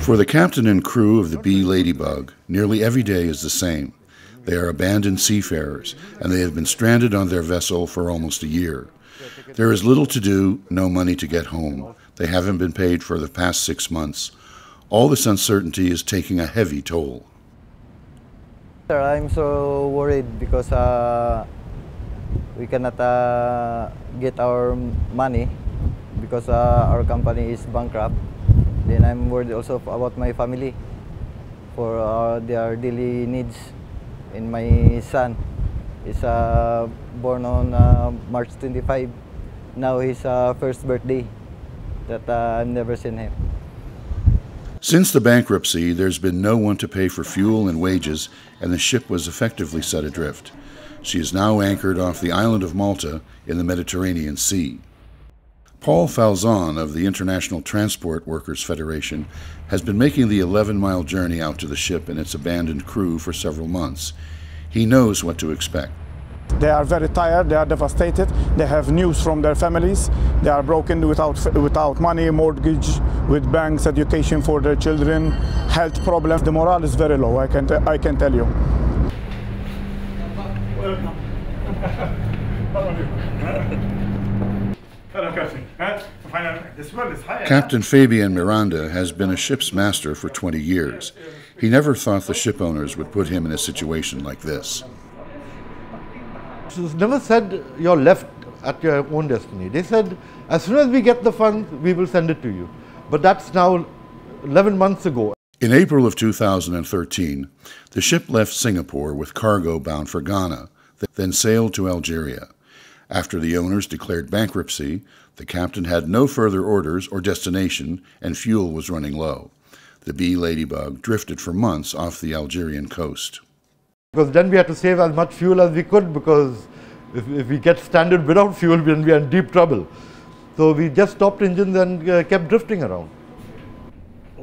For the captain and crew of the B Ladybug, nearly every day is the same. They are abandoned seafarers, and they have been stranded on their vessel for almost a year. There is little to do, no money to get home. They haven't been paid for the past 6 months. All this uncertainty is taking a heavy toll. Sir, I'm so worried because we cannot get our money because our company is bankrupt. Then I'm worried also about my family for their daily needs. And my son is born on March 25. Now his first birthday that I've never seen him. Since the bankruptcy, there's been no one to pay for fuel and wages, and the ship was effectively set adrift. She is now anchored off the island of Malta in the Mediterranean Sea. Paul Falzon of the International Transport Workers Federation has been making the 11-mile journey out to the ship and its abandoned crew for several months. He knows what to expect. They are very tired, they are devastated, they have news from their families, they are broken without money, mortgage, with banks, education for their children, health problems. The morale is very low, I can tell you. Welcome. Captain Fabian Miranda has been a ship's master for 20 years. He never thought the ship owners would put him in a situation like this. It's never said you're left at your own destiny. They said, as soon as we get the funds, we will send it to you. But that's now 11 months ago. In April of 2013, the ship left Singapore with cargo bound for Ghana, then sailed to Algeria. After the owners declared bankruptcy, the captain had no further orders or destination, and fuel was running low. The B Ladybug drifted for months off the Algerian coast. Because then we had to save as much fuel as we could, because if we get stranded without fuel, then we are in deep trouble. So we just stopped engines and kept drifting around.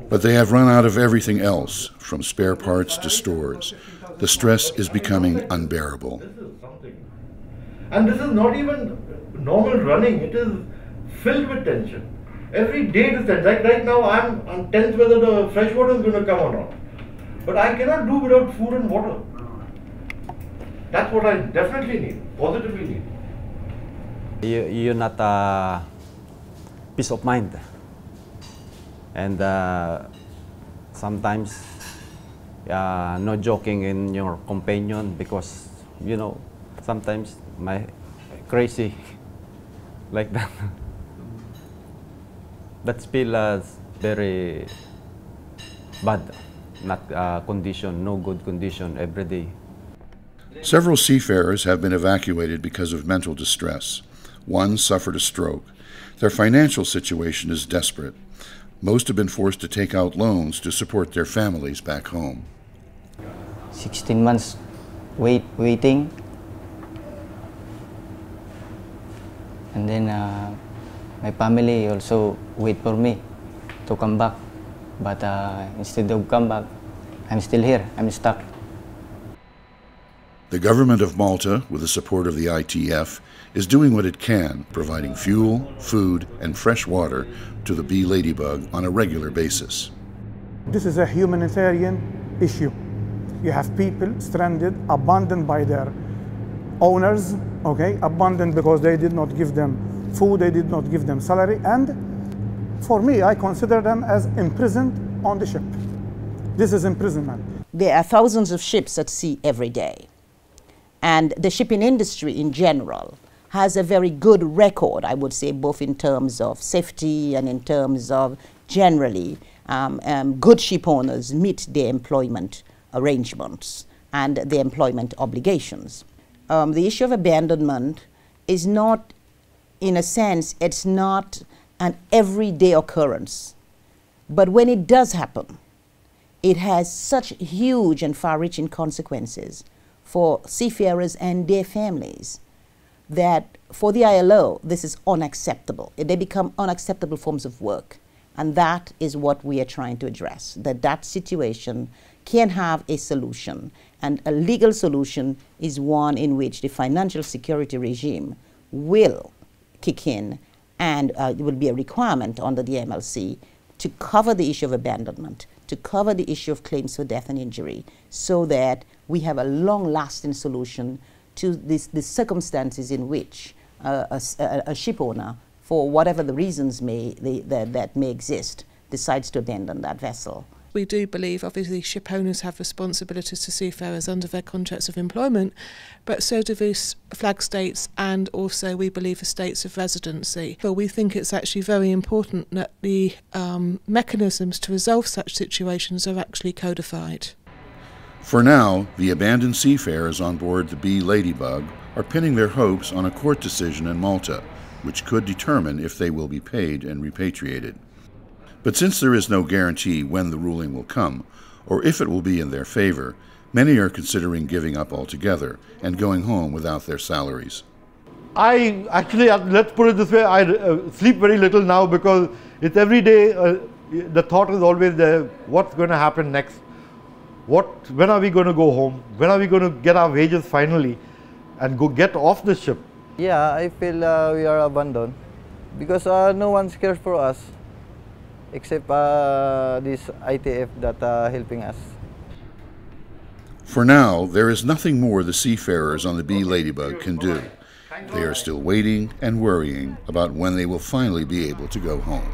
But they have run out of everything else, from spare parts to stores. The stress is becoming unbearable. And this is not even normal running, it is filled with tension. Every day is tense. Like right now, I'm tense whether the fresh water is going to come or not. But I cannot do without food and water. That's what I definitely need, positively need. You're not peace of mind. And sometimes no joking in your companion, because, you know, sometimes my crazy like that. That feel very bad, not condition, no good condition every day. Several seafarers have been evacuated because of mental distress. One suffered a stroke. Their financial situation is desperate. Most have been forced to take out loans to support their families back home. 16 months waiting. And then my family also wait for me to come back. But instead of come back, I'm still here, I'm stuck. The government of Malta, with the support of the ITF, is doing what it can, providing fuel, food, and fresh water to the B Ladybug on a regular basis. This is a humanitarian issue. You have people stranded, abandoned by their owners, okay? Abandoned because they did not give them food, they did not give them salary, and for me, I consider them as imprisoned on the ship. This is imprisonment. There are thousands of ships at sea every day. And the shipping industry in general has a very good record, I would say, both in terms of safety and in terms of generally good ship owners meet their employment arrangements and their employment obligations. The issue of abandonment is not, in a sense, it's not an everyday occurrence. But when it does happen, it has such huge and far-reaching consequences for seafarers and their families that for the ILO, this is unacceptable. They become unacceptable forms of work. And that is what we are trying to address, that situation can have a solution. And a legal solution is one in which the financial security regime will kick in, and it will be a requirement under the MLC to cover the issue of abandonment, to cover the issue of claims for death and injury, so that we have a long-lasting solution to the circumstances in which a ship owner, for whatever the reasons that may exist, decides to abandon that vessel. We do believe, obviously, ship owners have responsibilities to seafarers under their contracts of employment, but so do these flag states, and also we believe the states of residency. But we think it's actually very important that the mechanisms to resolve such situations are actually codified. For now, the abandoned seafarers on board the B Ladybug are pinning their hopes on a court decision in Malta, which could determine if they will be paid and repatriated. But since there is no guarantee when the ruling will come, or if it will be in their favor, many are considering giving up altogether and going home without their salaries. I actually, let's put it this way, I sleep very little now because it's every day, the thought is always there, what's going to happen next? When are we going to go home? When are we going to get our wages finally and go get off the ship? Yeah, I feel we are abandoned because no one cares for us except this ITF that helping us. For now, there is nothing more the seafarers on the B Ladybug can do. They are still waiting and worrying about when they will finally be able to go home.